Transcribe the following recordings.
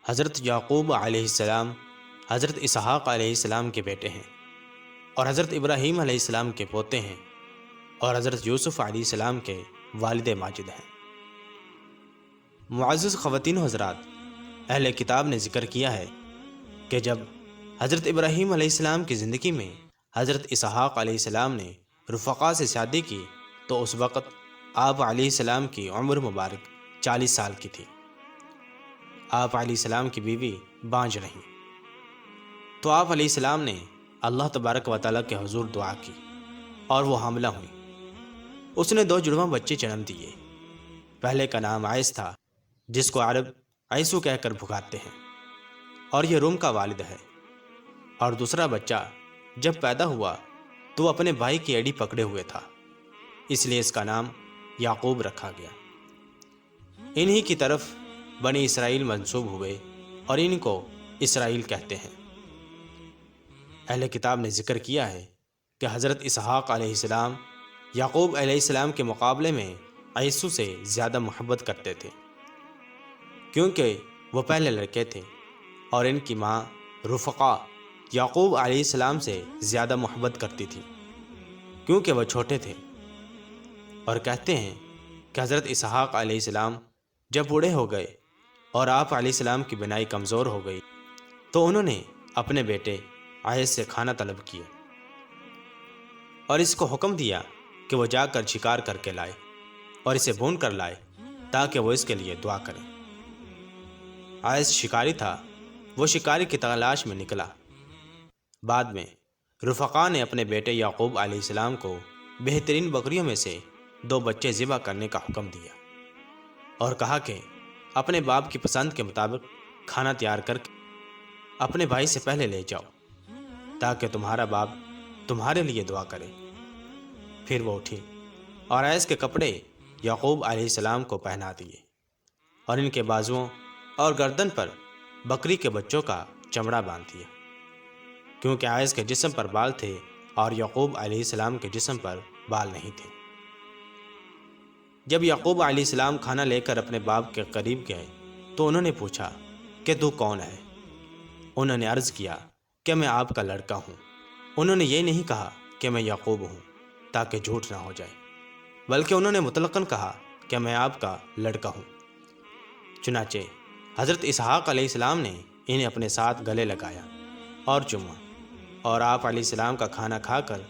حضرت یعقوب علیہ السلام حضرت اسحاق علیہ السلام کے بیٹے ہیں اور حضرت ابراہیم علیہ السلام کے پوتے ہیں اور حضرت یوسف علیہ السلام کے والد ماجد ہیں۔ معزز خواتین و حضرات، اہل کتاب نے ذکر کیا ہے کہ جب حضرت ابراہیم علیہ السلام کی زندگی میں حضرت اسحاق علیہ السلام نے رفقا سے شادی کی تو اس وقت آپ علیہ السلام کی عمر مبارک 40 سال کی تھی۔ آپ علیہ السلام کی بیوی بانجھ رہیں تو آپ علیہ السلام نے اللہ تبارک و تعالیٰ کے حضور دعا کی اور وہ حاملہ ہوئی۔ اس نے 2 جڑواں بچے جنم دیے۔ پہلے کا نام عیس تھا، جس کو عرب عیسو کہہ کر پکارتے ہیں، اور یہ روم کا والد ہے۔ اور دوسرا بچہ جب پیدا ہوا تو وہ اپنے بھائی کی ایڑی پکڑے ہوئے تھا، اس لیے اس کا نام یعقوب رکھا گیا۔ انہی کی طرف بنی اسرائیل منسوب ہوئے اور ان کو اسرائیل کہتے ہیں۔ اہل کتاب نے ذکر کیا ہے کہ حضرت اسحاق علیہ السلام یعقوب علیہ السلام کے مقابلے میں عیسو سے زیادہ محبت کرتے تھے، کیونکہ وہ پہلے لڑکے تھے، اور ان کی ماں رفقا یعقوب علیہ السلام سے زیادہ محبت کرتی تھی کیونکہ وہ چھوٹے تھے۔ اور کہتے ہیں کہ حضرت اسحاق علیہ السلام جب بوڑھے ہو گئے اور آپ علیہ السلام کی بینائی کمزور ہو گئی تو انہوں نے اپنے بیٹے عیس سے کھانا طلب کیا اور اس کو حکم دیا کہ وہ جا کر شکار کر کے لائے اور اسے بھون کر لائے تاکہ وہ اس کے لیے دعا کریں۔ عیس شکاری تھا، وہ شکاری کی تلاش میں نکلا۔ بعد میں رفقا نے اپنے بیٹے یعقوب علیہ السلام کو بہترین بکریوں میں سے 2 بچے ذبح کرنے کا حکم دیا اور کہا کہ اپنے باپ کی پسند کے مطابق کھانا تیار کر کے اپنے بھائی سے پہلے لے جاؤ تاکہ تمہارا باپ تمہارے لیے دعا کرے۔ پھر وہ اٹھی اور عیس کے کپڑے یعقوب علیہ السلام کو پہنا دیے اور ان کے بازوؤں اور گردن پر بکری کے بچوں کا چمڑا باندھ دیا، کیونکہ عیس کے جسم پر بال تھے اور یعقوب علیہ السلام کے جسم پر بال نہیں تھے۔ جب یعقوب علیہ السلام کھانا لے کر اپنے باپ کے قریب گئے تو انہوں نے پوچھا کہ تو کون ہے؟ انہوں نے عرض کیا کہ میں آپ کا لڑکا ہوں۔ انہوں نے یہ نہیں کہا کہ میں یعقوب ہوں تاکہ جھوٹ نہ ہو جائے، بلکہ انہوں نے مطلقاً کہا کہ میں آپ کا لڑکا ہوں۔ چنانچہ حضرت اسحاق علیہ السلام نے انہیں اپنے ساتھ گلے لگایا اور چوما، اور آپ علیہ السلام کا کھانا کھا کر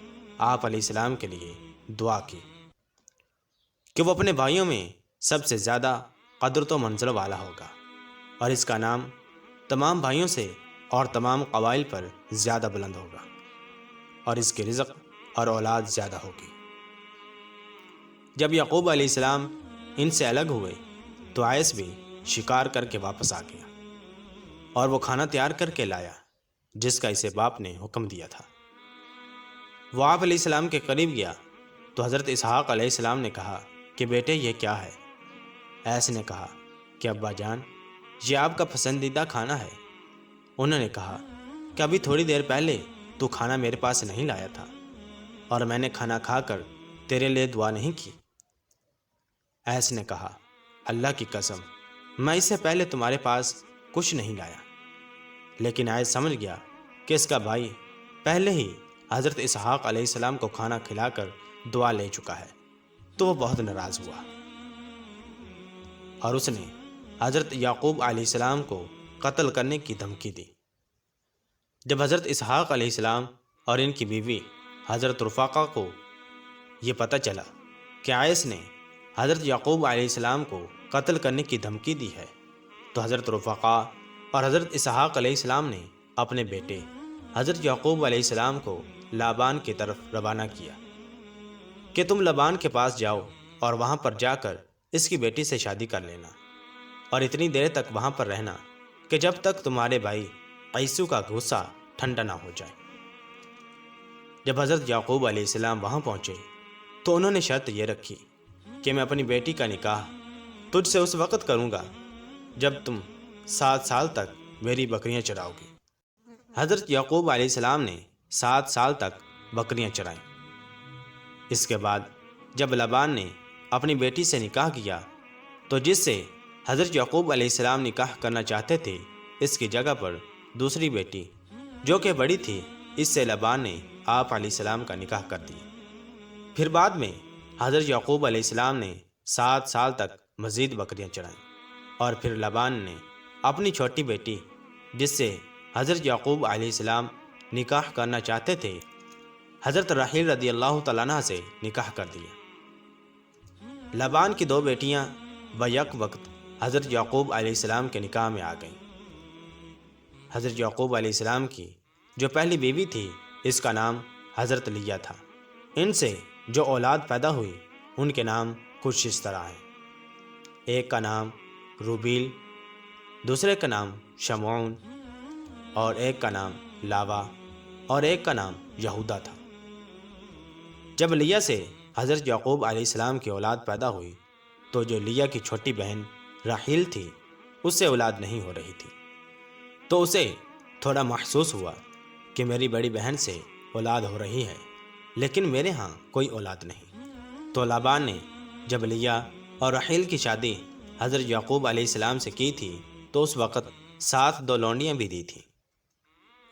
آپ علیہ السلام کے لیے دعا کی کہ وہ اپنے بھائیوں میں سب سے زیادہ قدرت و منزل والا ہوگا اور اس کا نام تمام بھائیوں سے اور تمام قبائل پر زیادہ بلند ہوگا اور اس کے رزق اور اولاد زیادہ ہوگی۔ جب یعقوب علیہ السلام ان سے الگ ہوئے تو عیس بھی شکار کر کے واپس آ گیا اور وہ کھانا تیار کر کے لایا جس کا اسے باپ نے حکم دیا تھا۔ وہ آپ علیہ السلام کے قریب گیا تو حضرت اسحاق علیہ السلام نے کہا کہ بیٹے یہ کیا ہے؟ عیس نے کہا کہ ابا جان، یہ آپ کا پسندیدہ کھانا ہے۔ انہوں نے کہا کہ ابھی تھوڑی دیر پہلے تو کھانا میرے پاس نہیں لایا تھا اور میں نے کھانا کھا کر تیرے لیے دعا نہیں کی۔ عیس نے کہا اللہ کی قسم، میں اس سے پہلے تمہارے پاس کچھ نہیں لایا۔ لیکن عیس سمجھ گیا کہ اس کا بھائی پہلے ہی حضرت اسحاق علیہ السلام کو کھانا کھلا کر دعا لے چکا ہے، تو وہ بہت ناراض ہوا اور اس نے حضرت یعقوب علیہ السلام کو قتل کرنے کی دھمکی دی۔ جب حضرت اسحاق علیہ السلام اور ان کی بیوی حضرت رفقا کو یہ پتہ چلا کہ عیس نے حضرت یعقوب علیہ السلام کو قتل کرنے کی دھمکی دی ہے تو حضرت رفقا اور حضرت اسحاق علیہ السلام نے اپنے بیٹے حضرت یعقوب علیہ السلام کو لابان کی طرف روانہ کیا کہ تم لابان کے پاس جاؤ اور وہاں پر جا کر اس کی بیٹی سے شادی کر لینا اور اتنی دیر تک وہاں پر رہنا کہ جب تک تمہارے بھائی عیسو کا غصہ ٹھنڈا نہ ہو جائے۔ جب حضرت یعقوب علیہ السلام وہاں پہنچے تو انہوں نے شرط یہ رکھی کہ میں اپنی بیٹی کا نکاح تجھ سے اس وقت کروں گا جب تم 7 سال تک میری بکریاں چراؤ گی۔ حضرت یعقوب علیہ السلام نے 7 سال تک بکریاں چرائیں۔ اس کے بعد جب لابان نے اپنی بیٹی سے نکاح کیا تو جس سے حضرت یعقوب علیہ السلام نکاح کرنا چاہتے تھے اس کی جگہ پر دوسری بیٹی جو کہ بڑی تھی، اس سے لبان نے آپ علیہ السلام کا نکاح کر دیا۔ پھر بعد میں حضرت یعقوب علیہ السلام نے 7 سال تک مزید بکریاں چڑھائیں، اور پھر لبان نے اپنی چھوٹی بیٹی جس سے حضرت یعقوب علیہ السلام نکاح کرنا چاہتے تھے، حضرت راحیل رضی اللہ تعالیٰ عنہ سے نکاح کر دیا۔ لبان کی 2 بیٹیاں بیک وقت حضرت یعقوب علیہ السلام کے نکاح میں آ گئیں۔ حضرت یعقوب علیہ السلام کی جو پہلی بیوی تھی، اس کا نام حضرت لیہ تھا۔ ان سے جو اولاد پیدا ہوئی ان کے نام کچھ اس طرح ہیں۔ ایک کا نام روبیل، دوسرے کا نام شمعون، اور ایک کا نام لاوا، اور ایک کا نام یہودا تھا۔ جب لیہ سے حضرت یعقوب علیہ السلام کی اولاد پیدا ہوئی تو جو لیہ کی چھوٹی بہن راحیل تھی اس سے اولاد نہیں ہو رہی تھی، تو اسے تھوڑا محسوس ہوا کہ میری بڑی بہن سے اولاد ہو رہی ہے لیکن میرے ہاں کوئی اولاد نہیں۔ تو لابان نے جب لیہ اور راحیل کی شادی حضرت یعقوب علیہ السلام سے کی تھی تو اس وقت 2 لونڈیاں بھی دی تھیں۔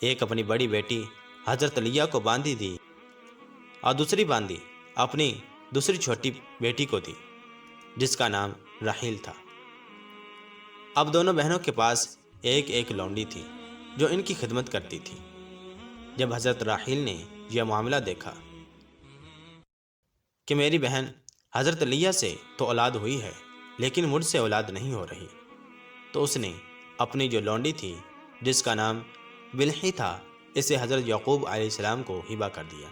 ایک اپنی بڑی بیٹی حضرت لیہ کو باندھی دی اور دوسری باندھی اپنی دوسری چھوٹی بیٹی کو دی جس کا نام راحیل تھا۔ اب دونوں بہنوں کے پاس ایک ایک لونڈی تھی جو ان کی خدمت کرتی تھی۔ جب حضرت راحیل نے یہ معاملہ دیکھا کہ میری بہن حضرت لیہ سے تو اولاد ہوئی ہے لیکن مجھ سے اولاد نہیں ہو رہی، تو اس نے اپنی جو لونڈی تھی جس کا نام بلحی تھا اسے حضرت یعقوب علیہ السلام کو ہبہ کر دیا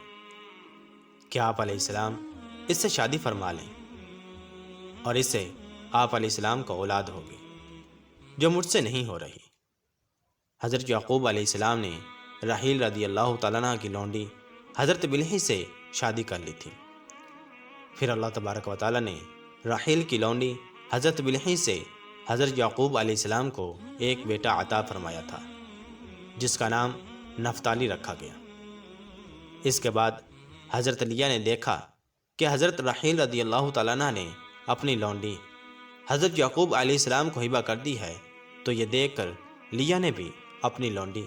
کہ آپ علیہ السلام اس سے شادی فرما لیں اور اس سے آپ علیہ السلام کو اولاد ہوگی جو مجھ سے نہیں ہو رہی۔ حضرت یعقوب علیہ السلام نے راحیل رضی اللہ تعالیٰ عنہ کی لونڈی حضرت بلحی سے شادی کر لی تھی۔ پھر اللہ تبارک و تعالیٰ نے راحیل کی لونڈی حضرت بلحی سے حضرت یعقوب علیہ السلام کو ایک بیٹا عطا فرمایا تھا جس کا نام نفتالی رکھا گیا۔ اس کے بعد حضرت لیہ نے دیکھا کہ حضرت راحیل رضی اللہ تعالیٰ عنہ نے اپنی لونڈی حضرت یعقوب علیہ السلام کو ہبہ کر دی ہے، تو یہ دیکھ کر لیہ نے بھی اپنی لونڈی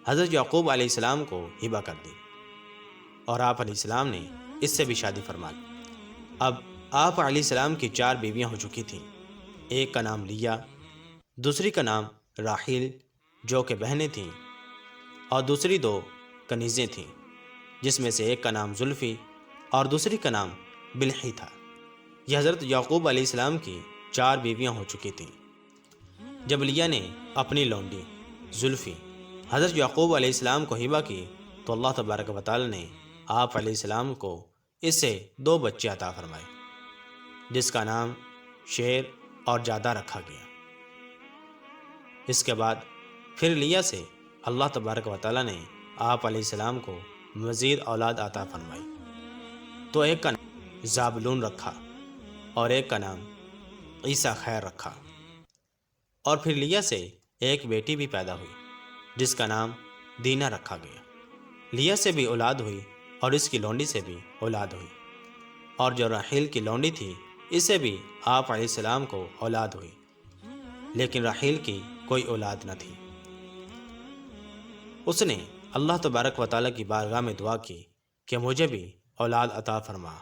حضرت یعقوب علیہ السلام کو ہبہ کر دی اور آپ علیہ السلام نے اس سے بھی شادی فرما لی۔ اب آپ علیہ السلام کی 4 بیویاں ہو چکی تھیں۔ ایک کا نام لیہ، دوسری کا نام راحیل جو کہ بہنیں تھیں، اور دوسری 2 کنیزیں تھیں جس میں سے ایک کا نام زلفی اور دوسری کا نام بلحی تھا۔ یہ حضرت یعقوب علیہ السلام کی 4 بیویاں ہو چکی تھیں۔ جب لیہ نے اپنی لونڈی زلفی حضرت یعقوب علیہ السلام کو ہبہ کی تو اللہ تبارک و تعالی نے آپ علیہ السلام کو اس سے 2 بچے عطا فرمائے جس کا نام شیر اور جادہ رکھا گیا۔ اس کے بعد پھر لیہ سے اللہ تبارک و تعالی نے آپ علیہ السلام کو مزید اولاد عطا فرمائی، تو ایک کا نام زابلون رکھا اور ایک کا نام عیسیٰ خیر رکھا۔ اور پھر لیہ سے ایک بیٹی بھی پیدا ہوئی جس کا نام دینہ رکھا گیا۔ لیہ سے بھی اولاد ہوئی اور اس کی لونڈی سے بھی اولاد ہوئی، اور جو راحیل کی لونڈی تھی اسے بھی آپ علیہ السلام کو اولاد ہوئی، لیکن راحیل کی کوئی اولاد نہ تھی۔ اس نے اللہ تبارک و تعالیٰ کی بارگاہ میں دعا کی کہ مجھے بھی اولاد عطا فرما۔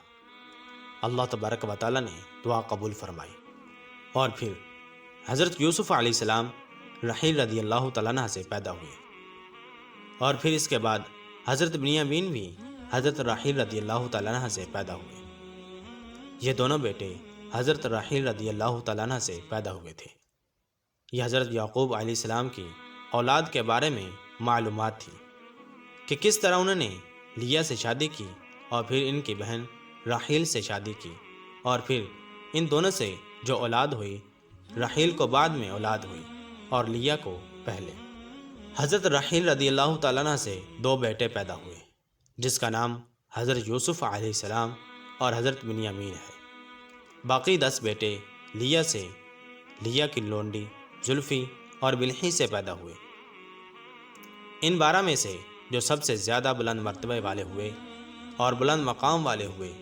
اللہ تبارک و تعالیٰ نے دعا قبول فرمائی، اور پھر حضرت یوسف علیہ السلام راحیل رضی اللہ تعالیٰ عنہ سے پیدا ہوئے، اور پھر اس کے بعد حضرت بنیامین بھی حضرت راحیل رضی اللہ تعالیٰ عنہ سے پیدا ہوئے۔ یہ دونوں بیٹے حضرت راحیل رضی اللہ تعالیٰ عنہ سے پیدا ہوئے تھے۔ یہ حضرت یعقوب علیہ السلام کی اولاد کے بارے میں معلومات تھی کہ کس طرح انہوں نے لیہ سے شادی کی اور پھر ان کی بہن راحیل سے شادی کی، اور پھر ان دونوں سے جو اولاد ہوئی راحیل کو بعد میں اولاد ہوئی اور لیہ کو پہلے۔ حضرت راحیل رضی اللہ تعالیٰ عنہ سے 2 بیٹے پیدا ہوئے جس کا نام حضرت یوسف علیہ السلام اور حضرت بنیامین ہے۔ باقی 10 بیٹے لیہ سے، لیہ کی لونڈی زلفی اور بلحی سے پیدا ہوئے۔ ان 12 میں سے جو سب سے زیادہ بلند مرتبے والے ہوئے اور بلند مقام والے ہوئے،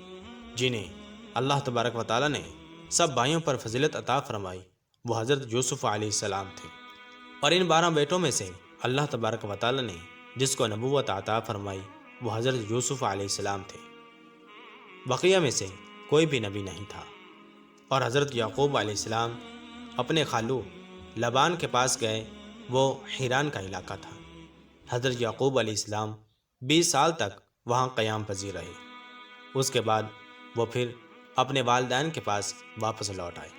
جنہیں اللہ تبارک و تعالیٰ نے سب بھائیوں پر فضیلت عطا فرمائی، وہ حضرت یوسف علیہ السلام تھے۔ اور ان 12 بیٹوں میں سے اللہ تبارک و تعالی نے جس کو نبوت عطا فرمائی وہ حضرت یوسف علیہ السلام تھے۔ بقیہ میں سے کوئی بھی نبی نہیں تھا۔ اور حضرت یعقوب علیہ السلام اپنے خالو لبان کے پاس گئے، وہ حیران کا علاقہ تھا۔ حضرت یعقوب علیہ السلام 20 سال تک وہاں قیام پذیر رہے۔ اس کے بعد وہ پھر اپنے والدین کے پاس واپس لوٹ آئے،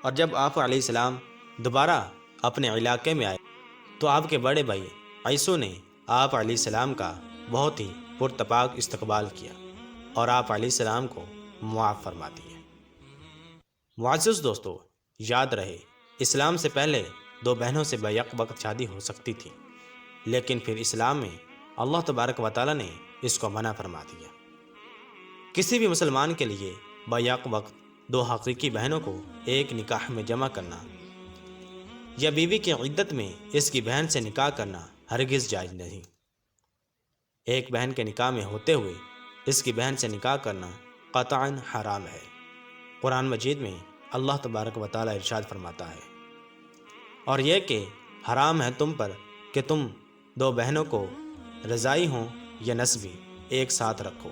اور جب آپ علیہ السلام دوبارہ اپنے علاقے میں آئے تو آپ کے بڑے بھائی عیسو نے آپ علیہ السلام کا بہت ہی پرتپاک استقبال کیا اور آپ علیہ السلام کو معاف فرما دیے۔ معزز دوستو، یاد رہے اسلام سے پہلے 2 بہنوں سے بیک وقت شادی ہو سکتی تھی، لیکن پھر اسلام میں اللہ تبارک و تعالی نے اس کو منع فرما دیا۔ کسی بھی مسلمان کے لیے بیک وقت 2 حقیقی بہنوں کو ایک نکاح میں جمع کرنا یا بیوی کی عدت میں اس کی بہن سے نکاح کرنا ہرگز جائز نہیں۔ ایک بہن کے نکاح میں ہوتے ہوئے اس کی بہن سے نکاح کرنا قطعاً حرام ہے۔ قرآن مجید میں اللہ تبارک و تعالی ارشاد فرماتا ہے، اور یہ کہ حرام ہے تم پر کہ تم 2 بہنوں کو رضائی ہوں یا نسبی ایک ساتھ رکھو،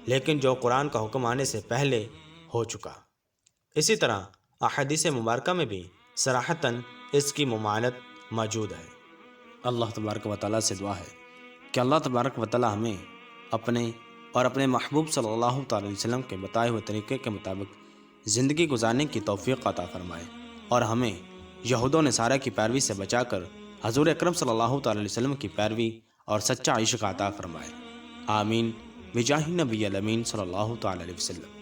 لیکن جو قرآن کا حکم آنے سے پہلے ہو چکا۔ اسی طرح احادیث مبارکہ میں بھی صراحتاً اس کی ممانعت موجود ہے۔ اللہ تبارک و تعالیٰ سے دعا ہے کہ اللہ تبارک و تعالیٰ ہمیں اپنے اور اپنے محبوب صلی اللہ تعالی علیہ وسلم کے بتائے ہوئے طریقے کے مطابق زندگی گزارنے کی توفیق عطا فرمائے، اور ہمیں یہود و نصارہ کی پیروی سے بچا کر حضور اکرم صلی اللہ تعالی علیہ وسلم کی پیروی اور سچا عشق عطا فرمائے۔ آمین بجاہ نبی الامین صلی اللہ تعالی علیہ وسلم۔